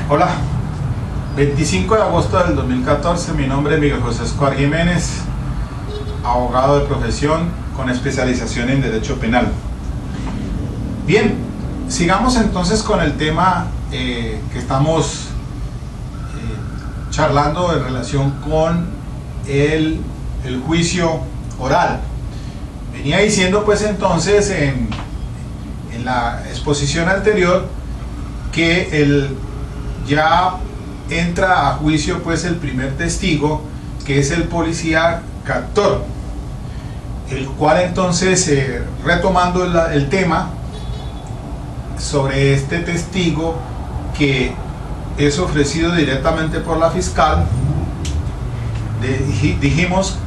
Hola, 25 de agosto del 2014, mi nombre es Miguel José Escobar Jiménez, abogado de profesión con especialización en Derecho Penal. Bien, sigamos entonces con el tema que estamos charlando en relación con el juicio oral. Venía diciendo pues entonces en la exposición anterior que ya entra a juicio pues el primer testigo, que es el policía captor, el cual entonces retomando el tema sobre este testigo que es ofrecido directamente por la fiscal, dijimos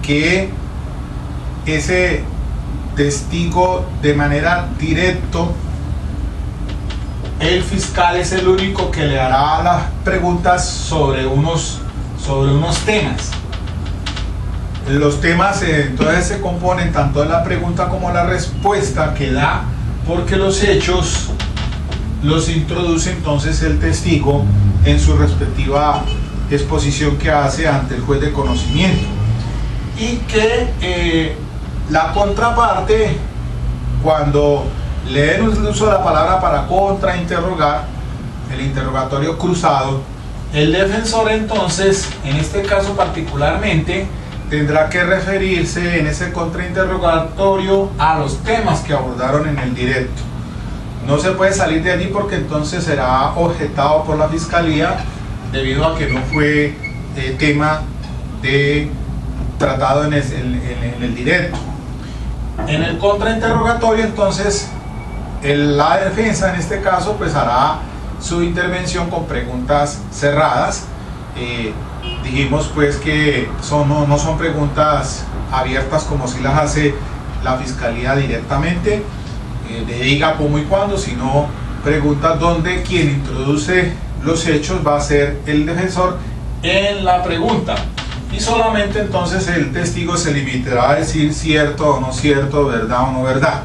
que ese testigo de manera directa, el fiscal es el único que le hará las preguntas sobre unos temas. Los temas entonces se componen tanto de la pregunta como la respuesta que da, porque los hechos los introduce entonces el testigo en su respectiva exposición que hace ante el juez de conocimiento, y que la contraparte, cuando le den el uso de la palabra para contrainterrogar, el interrogatorio cruzado, el defensor entonces, en este caso particularmente, tendrá que referirse en ese contrainterrogatorio a los temas que abordaron en el directo. No se puede salir de allí, porque entonces será objetado por la fiscalía debido a que no fue tema tratado en el directo. En el contrainterrogatorio entonces la defensa en este caso pues hará su intervención con preguntas cerradas. Dijimos pues que no son preguntas abiertas como si las hace la fiscalía directamente, de diga cómo y cuándo, sino preguntas donde quien introduce los hechos va a ser el defensor en la pregunta, y solamente entonces el testigo se limitará a decir cierto o no cierto, verdad o no verdad.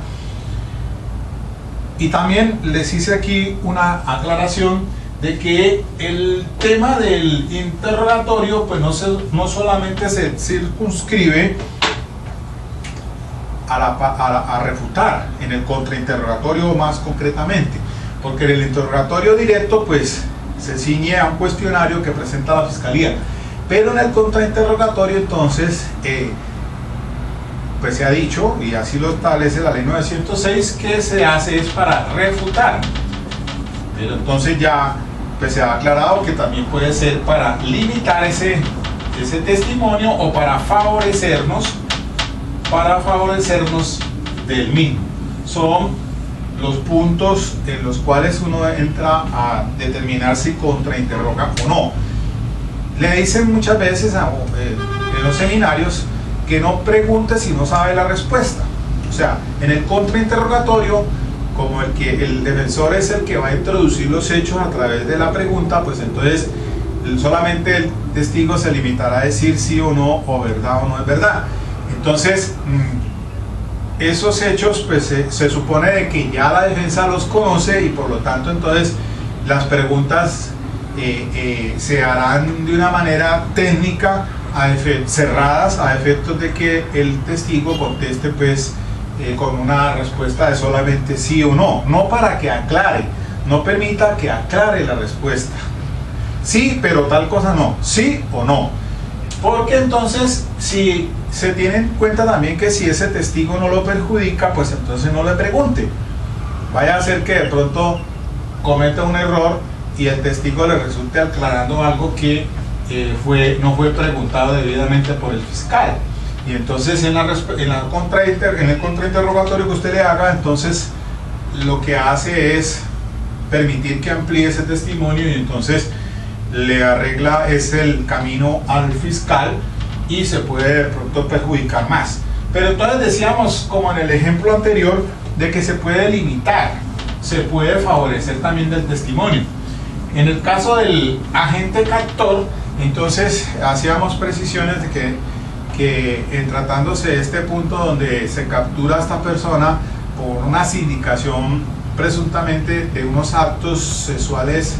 Y también les hice aquí una aclaración de que el tema del interrogatorio pues no solamente se circunscribe a refutar en el contrainterrogatorio más concretamente, porque en el interrogatorio directo pues se ciñe a un cuestionario que presenta la fiscalía, pero en el contrainterrogatorio entonces pues se ha dicho, y así lo establece la ley 906, que se hace es para refutar, pero entonces ya pues se ha aclarado que también puede ser para limitar ese testimonio o para favorecernos del mismo. Son los puntos en los cuales uno entra a determinar si contrainterroga o no. Le dicen muchas veces en los seminarios que no pregunte si no sabe la respuesta. O sea, en el contrainterrogatorio, como el defensor es el que va a introducir los hechos a través de la pregunta, pues entonces solamente el testigo se limitará a decir sí o no, o verdad o no es verdad. Entonces esos hechos pues se supone de que ya la defensa los conoce, y por lo tanto entonces las preguntas se harán de una manera técnica, cerradas, a efectos de que el testigo conteste pues con una respuesta de solamente sí o no, no para que aclare, no permita que aclare la respuesta. Sí, pero tal cosa no, sí o no, porque entonces si se tiene en cuenta también que si ese testigo no lo perjudica, pues entonces no le pregunte. Vaya a ser que de pronto cometa un error y el testigo le resulte aclarando algo que no fue preguntado debidamente por el fiscal, y entonces en el contrainterrogatorio que usted le haga, entonces lo que hace es permitir que amplíe ese testimonio, y entonces le arregla el camino al fiscal, y se puede de pronto perjudicar más. Pero entonces decíamos, como en el ejemplo anterior, de que se puede limitar, se puede favorecer también del testimonio. En el caso del agente captor, entonces hacíamos precisiones de que en tratándose de este punto donde se captura a esta persona por una sindicación presuntamente de unos actos sexuales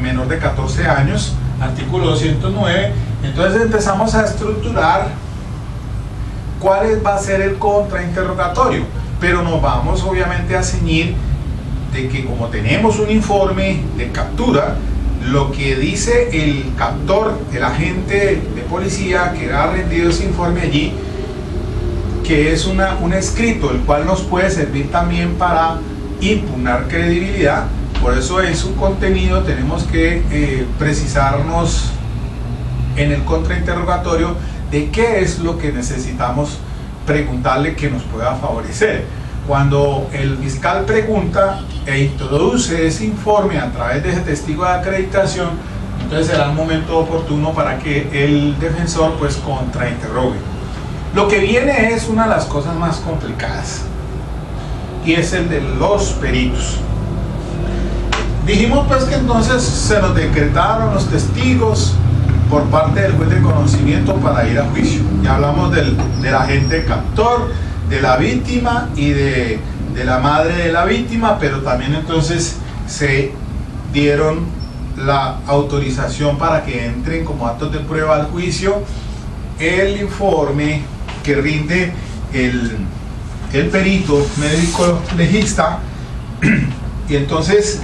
menor de 14 años, artículo 209. Entonces empezamos a estructurar cuál va a ser el contrainterrogatorio, pero nos vamos obviamente a ceñir de que como tenemos un informe de captura, lo que dice el captor, el agente de policía que ha rendido ese informe allí, que es un escrito, el cual nos puede servir también para impugnar credibilidad. Por eso en su contenido tenemos que precisarnos en el contrainterrogatorio de qué es lo que necesitamos preguntarle que nos pueda favorecer. Cuando el fiscal pregunta e introduce ese informe a través de ese testigo de acreditación, entonces será el momento oportuno para que el defensor pues contrainterrogue. Lo que viene es una de las cosas más complicadas, y es el de los peritos. Dijimos pues que entonces se nos decretaron los testigos por parte del juez de conocimiento para ir a juicio. Ya hablamos del agente captor, de la víctima y de la madre de la víctima, pero también entonces se dieron la autorización para que entren como actos de prueba al juicio el informe que rinde el perito médico legista. Y entonces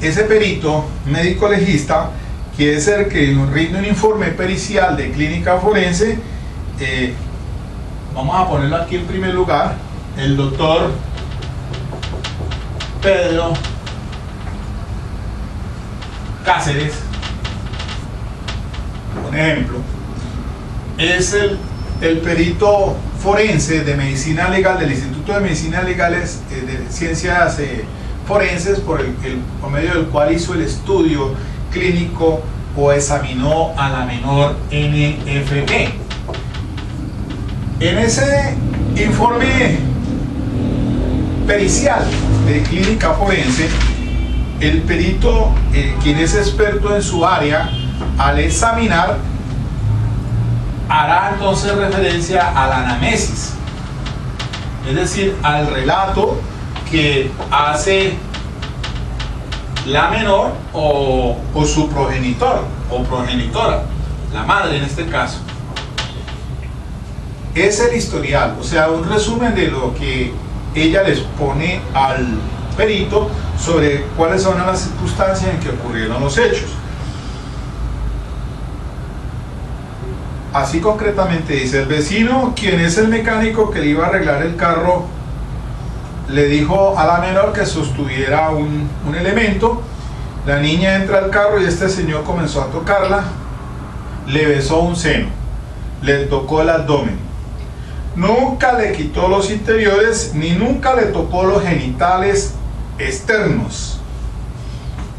ese perito médico legista, que es el que nos rinde un informe pericial de clínica forense, vamos a ponerlo aquí en primer lugar, el doctor Pedro Cáceres, por ejemplo, es el perito forense de medicina legal del Instituto de Medicina Legales de Ciencias Forenses, por medio del cual hizo el estudio clínico o examinó a la menor NFP. En ese informe pericial de clínica forense, el perito, quien es experto en su área, al examinar, hará entonces referencia a la anamnesis, es decir, al relato que hace la menor o su progenitor o progenitora, la madre en este caso. Es el historial, o sea, un resumen de lo que ella les pone al perito sobre cuáles son las circunstancias en que ocurrieron los hechos. Así concretamente dice: el vecino, quien es el mecánico que le iba a arreglar el carro, le dijo a la menor que sostuviera un elemento. La niña entra al carro y este señor comenzó a tocarla, le besó un seno, le tocó el abdomen. Nunca le quitó los interiores ni nunca le tocó los genitales externos.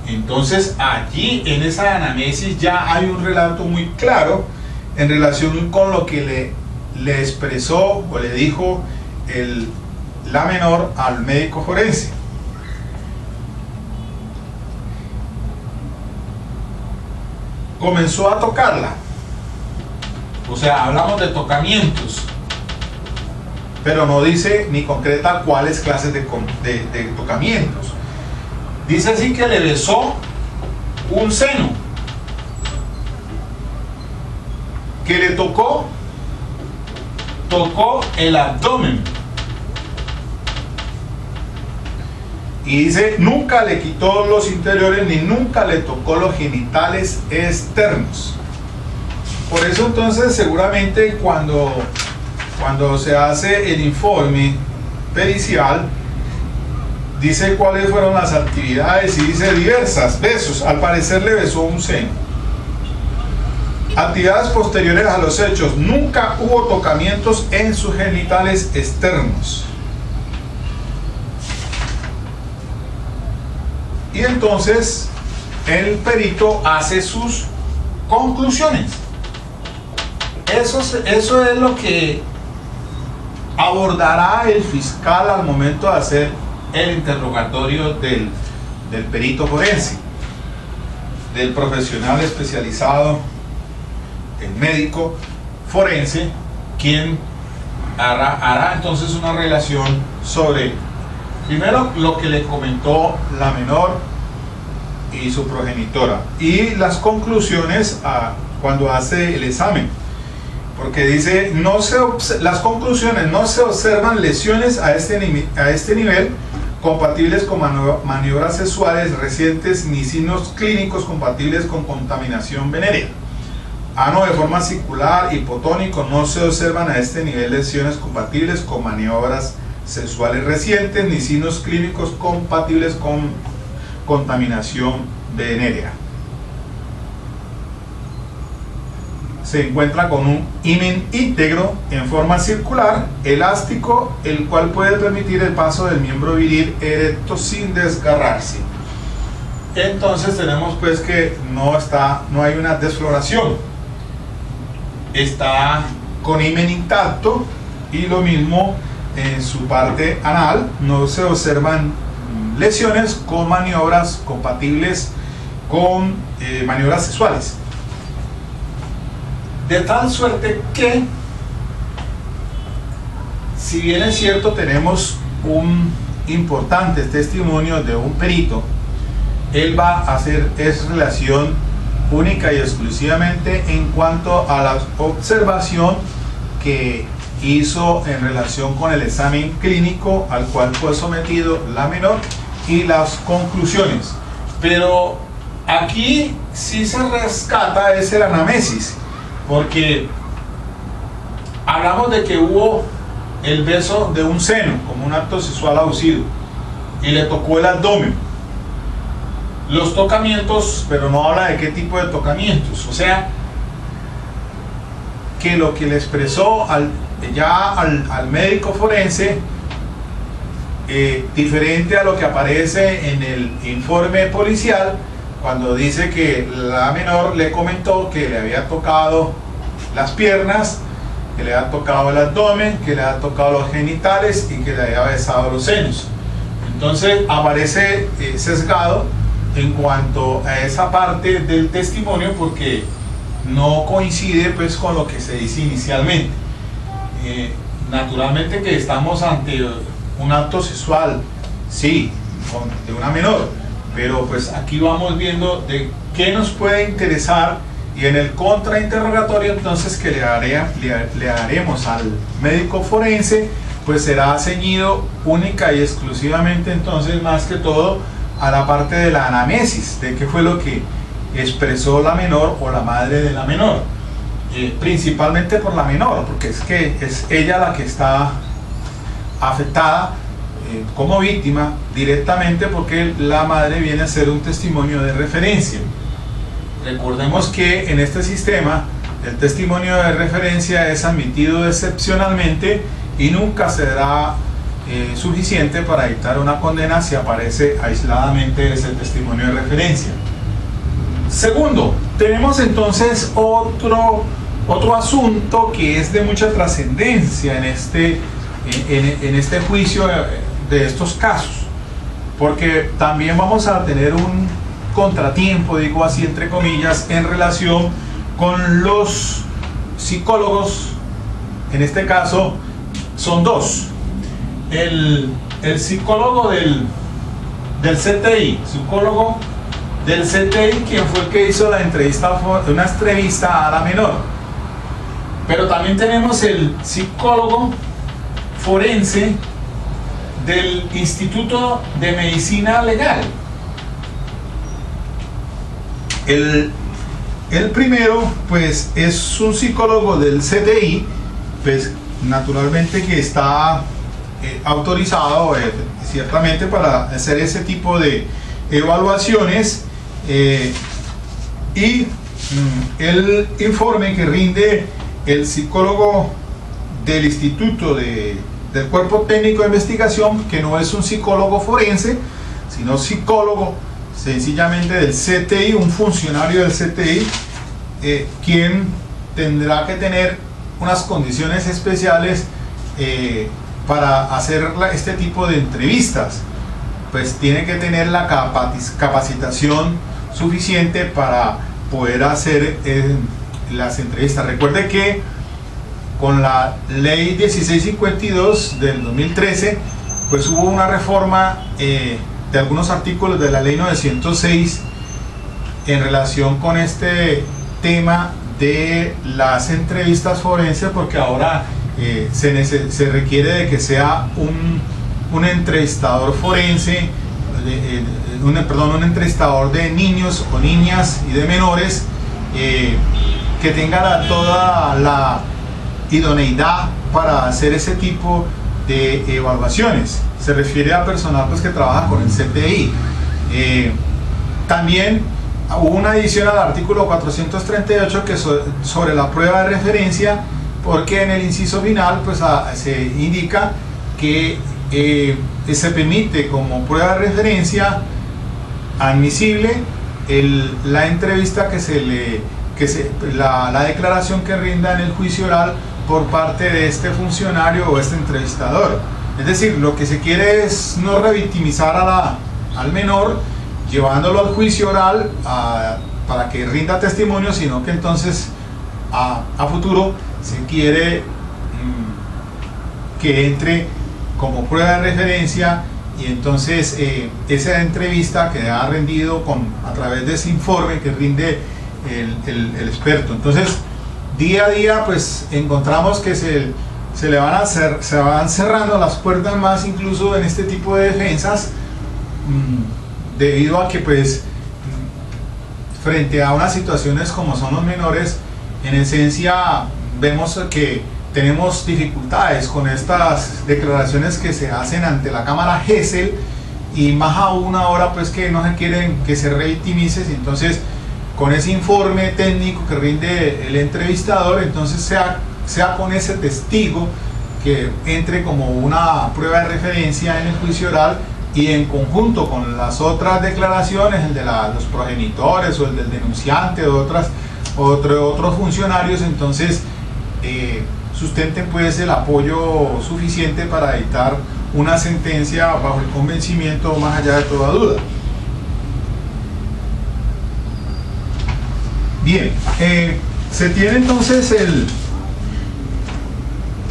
Entonces allí en esa anamnesis ya hay un relato muy claro en relación con lo que le expresó o le dijo la menor al médico forense. Comenzó a tocarla, o sea, hablamos de tocamientos, pero no dice ni concreta cuáles clases de tocamientos. Dice así que le besó un seno, que le tocó el abdomen, y dice nunca le quitó los interiores ni nunca le tocó los genitales externos. Por eso entonces seguramente cuando se hace el informe pericial dice cuáles fueron las actividades y dice diversas: besos, al parecer le besó un seno. Actividades posteriores a los hechos: nunca hubo tocamientos en sus genitales externos. Y entonces el perito hace sus conclusiones. Eso es lo que abordará el fiscal al momento de hacer el interrogatorio del perito forense, del profesional especializado, el médico forense, quien hará entonces una relación sobre Primero, lo que le comentó la menor y su progenitora, y las conclusiones cuando hace el examen, porque dice, las conclusiones: no se observan lesiones a este nivel compatibles con maniobras sexuales recientes, ni signos clínicos compatibles con contaminación venérea. Ano de forma circular, hipotónico, no se observan a este nivel lesiones compatibles con maniobras sexuales recientes, ni signos clínicos compatibles con contaminación venérea. Se encuentra con un himen íntegro en forma circular, elástico, el cual puede permitir el paso del miembro viril erecto sin desgarrarse. Entonces tenemos pues que no hay una desfloración, está con himen intacto, y lo mismo en su parte anal, no se observan lesiones con maniobras compatibles con maniobras sexuales. De tal suerte que, si bien es cierto, tenemos un importante testimonio de un perito, él va a hacer relación única y exclusivamente en cuanto a la observación que hizo en relación con el examen clínico al cual fue sometido la menor y las conclusiones. Pero aquí sí se rescata es el anamnesis, porque hablamos de que hubo el beso de un seno como un acto sexual abusivo y le tocó el abdomen, los tocamientos, pero no habla de qué tipo de tocamientos. O sea, que lo que le expresó al médico forense, diferente a lo que aparece en el informe policial, cuando dice que la menor le comentó que le había tocado las piernas, que le había tocado el abdomen, que le había tocado los genitales y que le había besado los senos. Entonces aparece sesgado en cuanto a esa parte del testimonio, porque no coincide pues con lo que se dice inicialmente. Naturalmente que estamos ante un acto sexual, sí, de una menor, pero pues aquí vamos viendo de qué nos puede interesar, y en el contrainterrogatorio entonces que le haremos al médico forense, pues será ceñido única y exclusivamente entonces, más que todo, a la parte de la anamnesis, de qué fue lo que expresó la menor o la madre de la menor, principalmente por la menor, porque es que es ella la que está afectada como víctima directamente, porque la madre viene a ser un testimonio de referencia. Recordemos que en este sistema el testimonio de referencia es admitido excepcionalmente y nunca será suficiente para dictar una condena si aparece aisladamente ese testimonio de referencia. Segundo, tenemos entonces otro asunto que es de mucha trascendencia en este juicio de estos casos, porque también vamos a tener un contratiempo, digo así entre comillas, en relación con los psicólogos. En este caso son dos: el psicólogo del CTI, psicólogo del CTI, quien fue el que hizo una entrevista a la menor, pero también tenemos el psicólogo forense del Instituto de Medicina Legal. El primero pues es un psicólogo del CTI, pues naturalmente que está autorizado ciertamente para hacer ese tipo de evaluaciones, y el informe que rinde el psicólogo del Instituto del Cuerpo Técnico de Investigación, que no es un psicólogo forense, sino psicólogo sencillamente del CTI, un funcionario del CTI, quien tendrá que tener unas condiciones especiales para hacer este tipo de entrevistas. Pues tiene que tener la capacitación suficiente para poder hacer las entrevistas. Recuerde que con la ley 1652 del 2013 pues hubo una reforma de algunos artículos de la ley 906 en relación con este tema de las entrevistas forenses, porque ahora se requiere de que sea un entrevistador forense, un entrevistador de niños o niñas y de menores que tenga toda la idoneidad para hacer ese tipo de evaluaciones. Se refiere a personal pues que trabaja con el CTI. También hubo una adición al artículo 438 que sobre la prueba de referencia, porque en el inciso final pues se indica que se permite como prueba de referencia admisible la entrevista la declaración que rinda en el juicio oral por parte de este funcionario o este entrevistador. Es decir, lo que se quiere es no revictimizar al menor llevándolo al juicio oral para que rinda testimonio, sino que entonces a futuro se quiere que entre como prueba de referencia, y entonces esa entrevista que ha rendido a través de ese informe que rinde el experto. Entonces día a día pues encontramos que se van cerrando las puertas más, incluso en este tipo de defensas, debido a que pues frente a unas situaciones como son los menores, en esencia vemos que tenemos dificultades con estas declaraciones que se hacen ante la cámara GESEL, y más aún ahora pues que no se quieren que se revictimice. Entonces con ese informe técnico que rinde el entrevistador, entonces sea con ese testigo que entre como una prueba de referencia en el juicio oral, y en conjunto con las otras declaraciones, el de los progenitores o el del denunciante o otros funcionarios, entonces sustenten pues el apoyo suficiente para dictar una sentencia bajo el convencimiento más allá de toda duda. Bien, se tiene entonces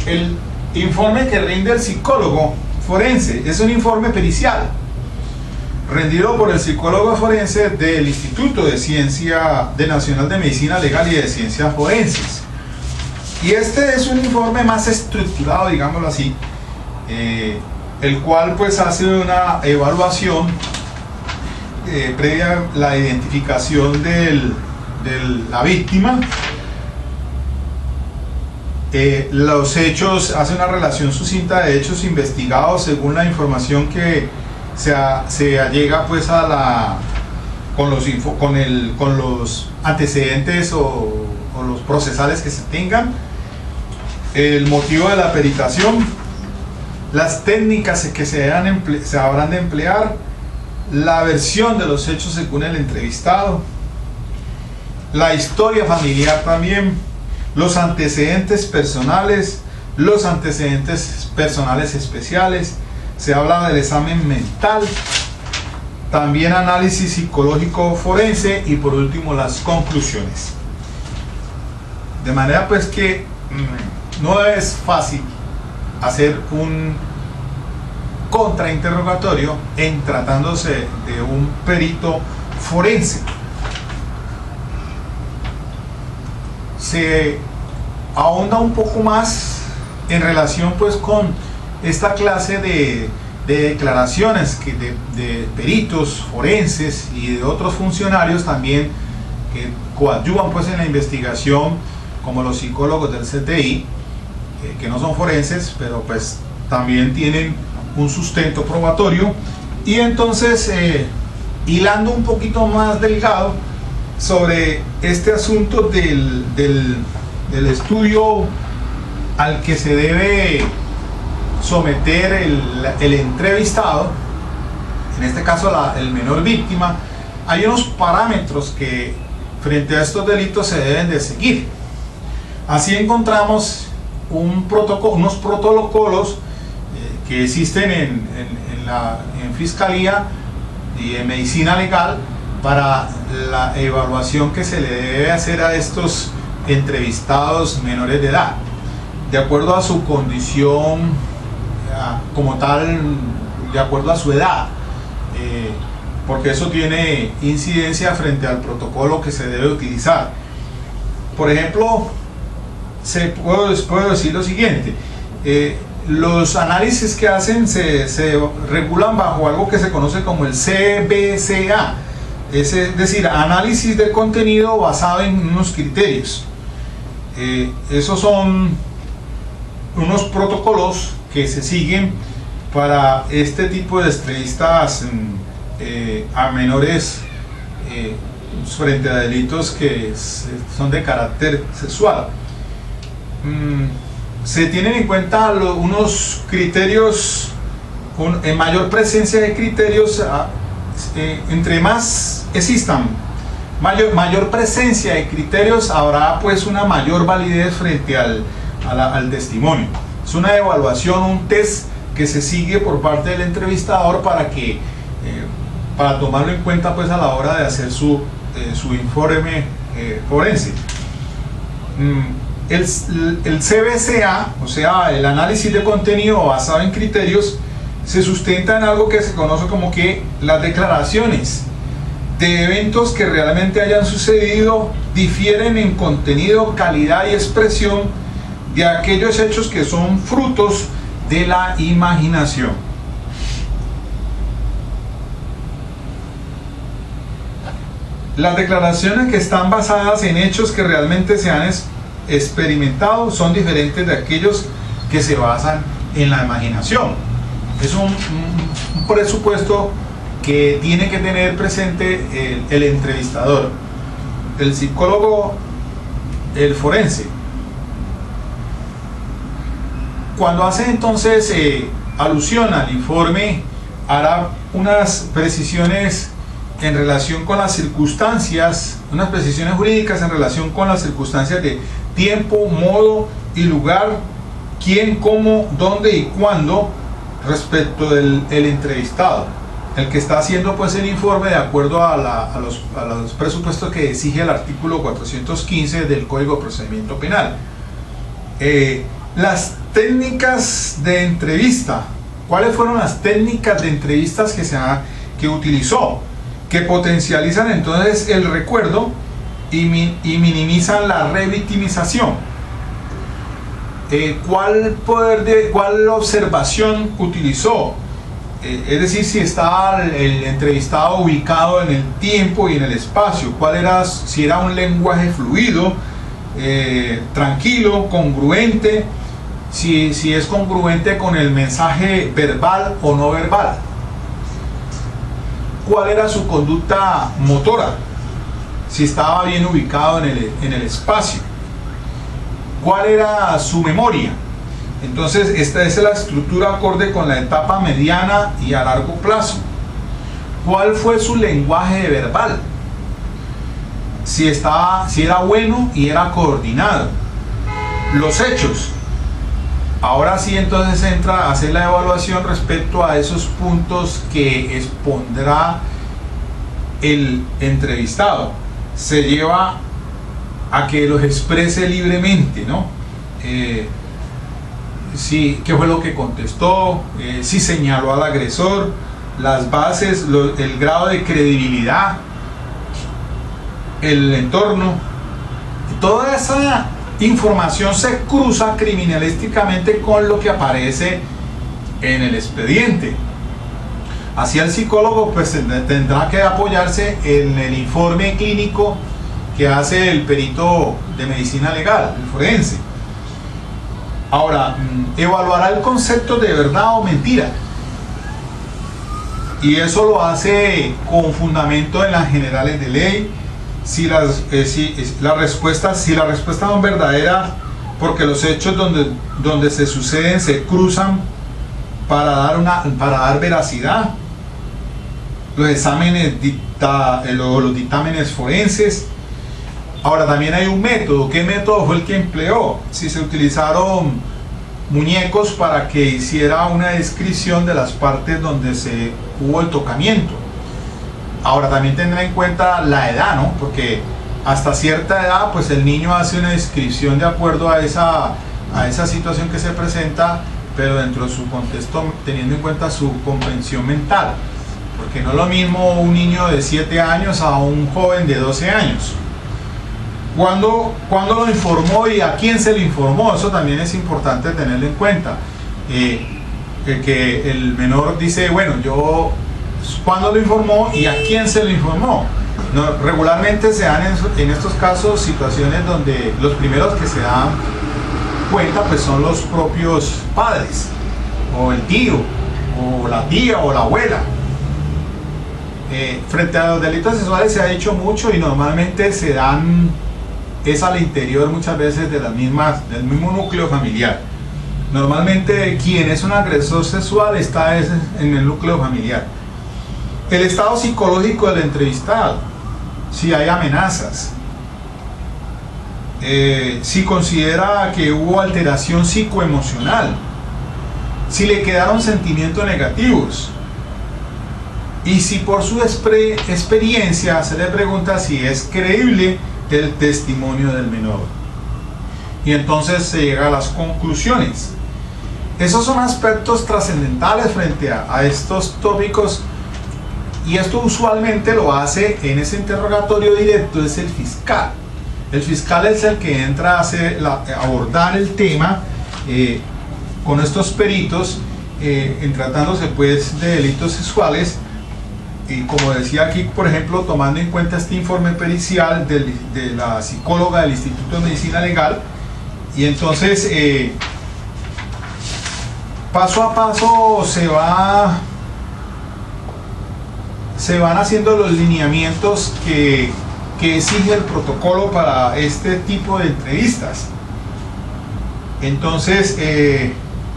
el informe que rinde el psicólogo forense. Es un informe pericial rendido por el psicólogo forense del Instituto de Ciencia Nacional de Medicina Legal y de Ciencias Forenses. Y este es un informe más estructurado, digámoslo así, el cual pues hace una evaluación previa a la identificación de la víctima, los hechos, hace una relación sucinta de hechos investigados según la información que se allega pues con los antecedentes o los procesales que se tengan, el motivo de la peritación, las técnicas que se habrán de emplear, la versión de los hechos según el entrevistado, la historia familiar también, los antecedentes personales, los antecedentes personales especiales, se habla del examen mental, también análisis psicológico forense, y por último las conclusiones. De manera pues que no es fácil hacer un contrainterrogatorio en tratándose de un perito forense. Se ahonda un poco más en relación pues con esta clase de declaraciones de peritos forenses y de otros funcionarios también que coadyuvan pues en la investigación, como los psicólogos del CTI, que no son forenses, pero pues también tienen un sustento probatorio. Y entonces hilando un poquito más delgado sobre este asunto del estudio al que se debe someter el entrevistado, en este caso el menor víctima, hay unos parámetros que frente a estos delitos se deben de seguir. Así encontramos unos protocolos que existen en Fiscalía y en Medicina Legal para la evaluación que se le debe hacer a estos entrevistados menores de edad, de acuerdo a su condición como tal, de acuerdo a su edad, porque eso tiene incidencia frente al protocolo que se debe utilizar. Por ejemplo, puedo decir lo siguiente: los análisis que hacen se regulan bajo algo que se conoce como el CBCA, es decir, análisis del contenido basado en unos criterios. Esos son unos protocolos que se siguen para este tipo de entrevistas a menores frente a delitos que son de carácter sexual. Se tienen en cuenta unos criterios, en mayor presencia de criterios, entre más existan, mayor presencia de criterios, habrá pues una mayor validez frente al testimonio. Es una evaluación, un test que se sigue por parte del entrevistador para tomarlo en cuenta pues a la hora de hacer su informe forense. El CBCA, o sea, el análisis de contenido basado en criterios, se sustenta en algo que se conoce como que las declaraciones de eventos que realmente hayan sucedido difieren en contenido, calidad y expresión de aquellos hechos que son frutos de la imaginación. Las declaraciones que están basadas en hechos que realmente se han experimentado son diferentes de aquellos que se basan en la imaginación. Es un presupuesto que tiene que tener presente el entrevistador, el psicólogo, el forense. Cuando hace entonces alusión al informe, hará unas precisiones en relación con las circunstancias, unas precisiones jurídicas en relación con las circunstancias de tiempo, modo y lugar, quién, cómo, dónde y cuándo, respecto del entrevistado, el que está haciendo pues el informe de acuerdo a los presupuestos que exige el artículo 415 del Código de Procedimiento Penal. Las técnicas de entrevista, ¿cuáles fueron las técnicas de entrevistas que utilizó? Que potencializan entonces el recuerdo y minimizan la revictimización. ¿Cuál observación utilizó? Es decir, si estaba el entrevistado ubicado en el tiempo y en el espacio, si era un lenguaje fluido, tranquilo, congruente, si es congruente con el mensaje verbal o no verbal. ¿Cuál era su conducta motora? Si estaba bien ubicado en el espacio. ¿Cuál era su memoria? Entonces, esta es la estructura acorde con la etapa mediana y a largo plazo. ¿Cuál fue su lenguaje verbal? Si era bueno y era coordinado. Los hechos. Ahora sí, entonces entra a hacer la evaluación respecto a esos puntos que expondrá el entrevistado. Se lleva a que los exprese libremente, ¿no? ¿Qué fue lo que contestó? Si señaló al agresor, las bases, el grado de credibilidad, el entorno. Toda esa información se cruza criminalísticamente con lo que aparece en el expediente. Así el psicólogo pues tendrá que apoyarse en el informe clínico que hace el perito de medicina legal, el forense. Ahora, evaluará el concepto de verdad o mentira, y eso lo hace con fundamento en las generales de ley. Si la respuesta son verdaderas, porque los hechos donde se suceden se cruzan para dar veracidad. Los exámenes, los dictámenes forenses. Ahora, también hay un método. ¿Qué método fue el que empleó? Si se utilizaron muñecos para que hiciera una descripción de las partes donde hubo el tocamiento. Ahora, también tendrá en cuenta la edad, ¿no? Porque hasta cierta edad, pues el niño hace una descripción de acuerdo a esa situación que se presenta pero dentro de su contexto, teniendo en cuenta su comprensión mental, porque no es lo mismo un niño de 7 años a un joven de 12 años. ¿Cuándo lo informó y a quién se le informó? Eso también es importante tenerlo en cuenta. Que el menor dice, bueno, yo, ¿cuándo lo informó y a quién se lo informó? No, regularmente se dan en estos casos situaciones donde los primeros que se dan cuenta pues son los propios padres, o el tío, o la tía, o la abuela. Frente a los delitos sexuales se ha hecho mucho y normalmente se dan es al interior muchas veces del mismo núcleo familiar. Normalmente quien es un agresor sexual está en el núcleo familiar. El estado psicológico del entrevistado, si hay amenazas, si considera que hubo alteración psicoemocional, si le quedaron sentimientos negativos, y si por su experiencia se le pregunta si es creíble el testimonio del menor. Y entonces se llega a las conclusiones. Esos son aspectos trascendentales frente a estos tópicos, y esto usualmente lo hace en ese interrogatorio directo, es el fiscal. El fiscal es el que entra a abordar el tema con estos peritos, en tratándose pues de delitos sexuales. Y como decía aquí, por ejemplo, tomando en cuenta este informe pericial de la psicóloga del Instituto de Medicina Legal, y entonces paso a paso se van haciendo los lineamientos que exige el protocolo para este tipo de entrevistas. Entonces,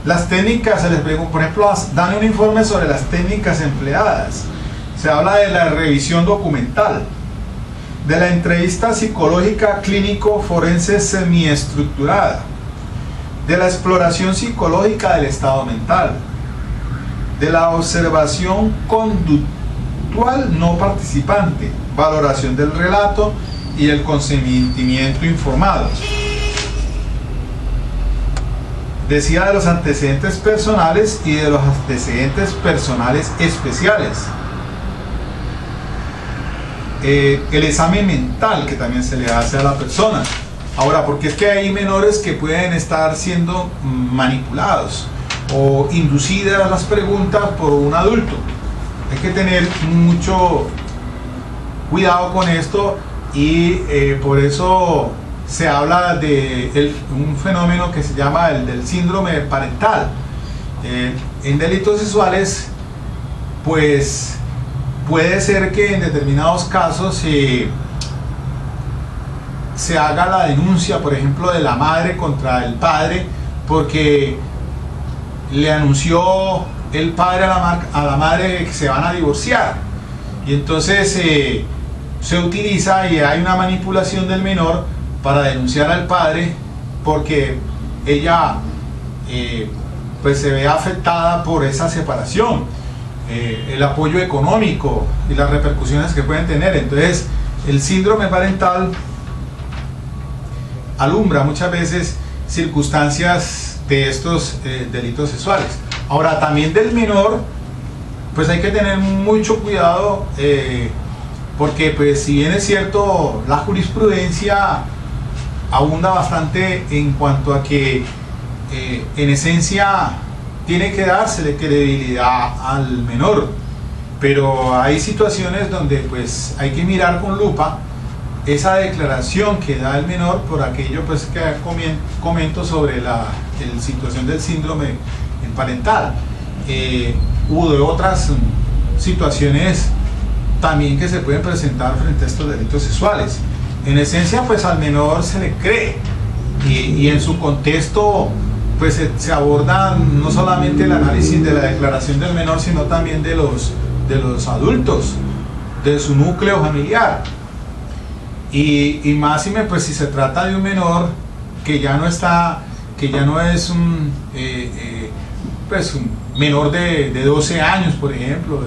las técnicas, se les pregunta, por ejemplo, dan un informe sobre las técnicas empleadas. Se habla de la revisión documental, de la entrevista psicológica clínico-forense semiestructurada, de la exploración psicológica del estado mental, de la observación conductual no participante, valoración del relato y el consentimiento informado. Decía de los antecedentes personales y de los antecedentes personales especiales. El examen mental que también se le hace a la persona. Ahora, porque es que hay menores que pueden estar siendo manipulados o inducidas las preguntas por un adulto. Hay que tener mucho cuidado con esto, y por eso se habla de un fenómeno que se llama el del síndrome parental. En delitos sexuales, pues puede ser que en determinados casos se haga la denuncia, por ejemplo, de la madre contra el padre, porque le anunció el padre a la madre que se van a divorciar, y entonces se utiliza y hay una manipulación del menor para denunciar al padre, porque ella pues se ve afectada por esa separación. El apoyo económico y las repercusiones que pueden tener. Entonces, el síndrome parental alumbra muchas veces circunstancias de estos delitos sexuales. Ahora, también del menor, pues hay que tener mucho cuidado, porque pues si bien es cierto, la jurisprudencia abunda bastante en cuanto a que en esencia tiene que dársele credibilidad al menor, pero hay situaciones donde pues hay que mirar con lupa esa declaración que da el menor, por aquello pues que comento sobre la situación del síndrome parental. Hubo de otras situaciones también que se pueden presentar frente a estos delitos sexuales. En esencia pues al menor se le cree, y en su contexto pues se aborda no solamente el análisis de la declaración del menor, sino también de los adultos, de su núcleo familiar. Y más pues si se trata de un menor que ya no es un menor de 12 años, por ejemplo,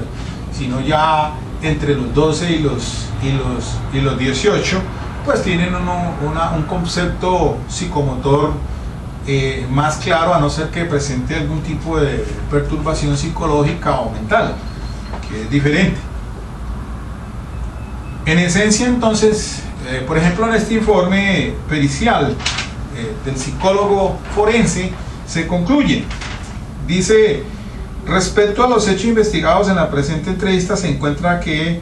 sino ya entre los 12 y los 18, pues tienen un concepto psicomotor más claro, a no ser que presente algún tipo de perturbación psicológica o mental, que es diferente. En esencia, entonces, por ejemplo, en este informe pericial del psicólogo forense se concluye, dice: respecto a los hechos investigados en la presente entrevista, se encuentra que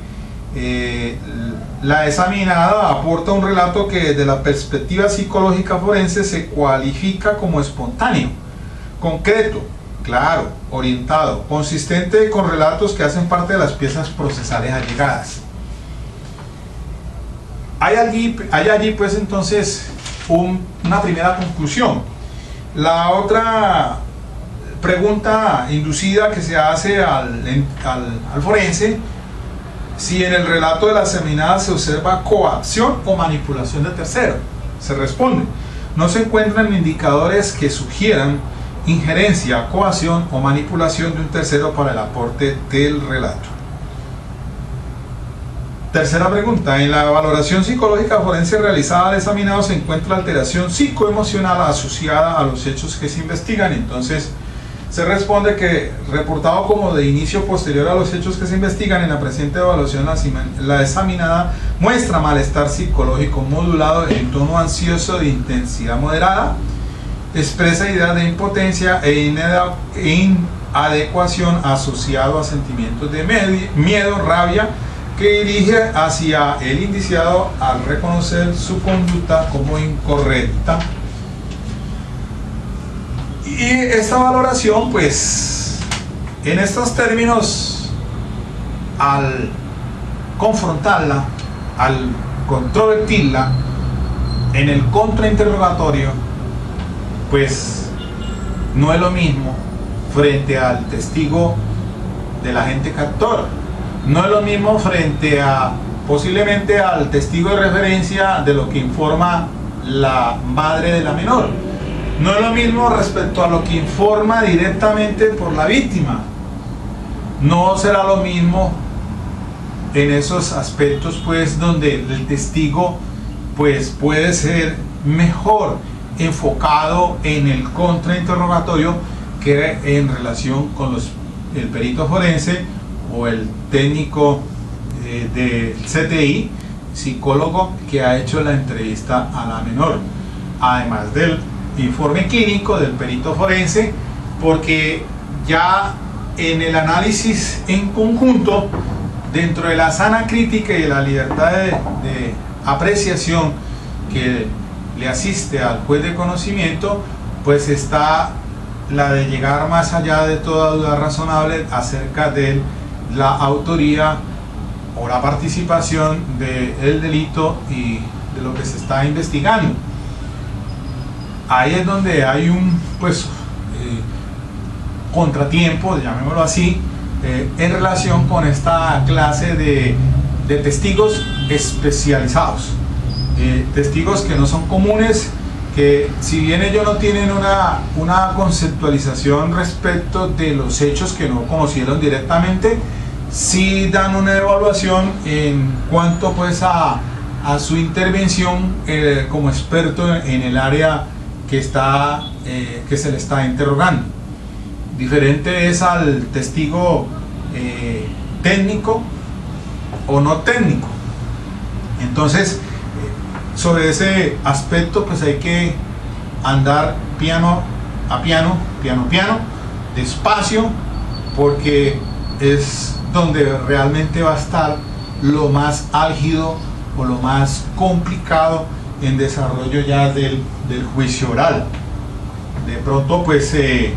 la examinada aporta un relato que desde la perspectiva psicológica forense se cualifica como espontáneo, concreto, claro, orientado, consistente con relatos que hacen parte de las piezas procesales allegadas. Hay allí pues entonces una primera conclusión. La otra pregunta inducida que se hace al forense: si en el relato de la examinada se observa coacción o manipulación de tercero. Se responde: no se encuentran indicadores que sugieran injerencia, coacción o manipulación de un tercero para el aporte del relato. Tercera pregunta: en la valoración psicológica forense realizada al examinado se encuentra alteración psicoemocional asociada a los hechos que se investigan. Entonces se responde que, reportado como de inicio posterior a los hechos que se investigan, en la presente evaluación la examinada muestra malestar psicológico modulado en tono ansioso de intensidad moderada, expresa ideas de impotencia e inadecuación asociado a sentimientos de miedo, rabia, que dirige hacia el indiciado al reconocer su conducta como incorrecta. Y esta valoración, pues, en estos términos, al confrontarla, al controvertirla en el contrainterrogatorio, pues no es lo mismo frente al testigo del agente captor, no es lo mismo frente a posiblemente al testigo de referencia de lo que informa la madre de la menor. No es lo mismo respecto a lo que informa directamente por la víctima. No será lo mismo en esos aspectos, pues, donde el testigo, pues, puede ser mejor enfocado en el contrainterrogatorio que en relación con el perito forense o el técnico del CTI, psicólogo que ha hecho la entrevista a la menor, además del informe clínico del perito forense, porque ya en el análisis en conjunto, dentro de la sana crítica y de la libertad de apreciación que le asiste al juez de conocimiento, pues está la de llegar más allá de toda duda razonable acerca de la autoría o la participación del delito y de lo que se está investigando. Ahí es donde hay un contratiempo, llamémoslo así, en relación con esta clase de testigos especializados, testigos que no son comunes, que si bien ellos no tienen una conceptualización respecto de los hechos que no conocieron directamente, sí dan una evaluación en cuanto pues a su intervención como experto en el área que se le está interrogando. Diferente es al testigo técnico o no técnico. Entonces, sobre ese aspecto, pues hay que andar piano a piano, despacio, porque es donde realmente va a estar lo más álgido o lo más complicado en desarrollo ya del juicio oral. De pronto pues se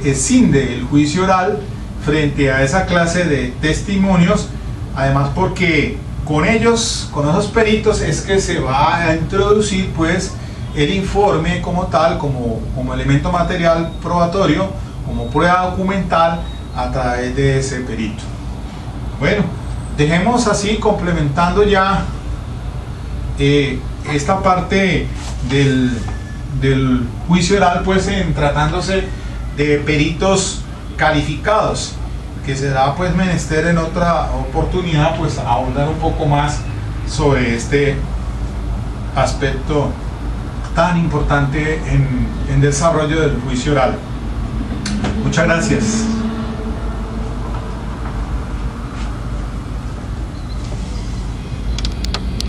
escinde el juicio oral frente a esa clase de testimonios, además porque con esos peritos es que se va a introducir pues el informe como tal, como elemento material probatorio, como prueba documental a través de ese perito. Bueno, dejemos así, complementando ya esta parte del juicio oral, pues en tratándose de peritos calificados, que será pues menester en otra oportunidad pues ahondar un poco más sobre este aspecto tan importante en desarrollo del juicio oral. Muchas gracias.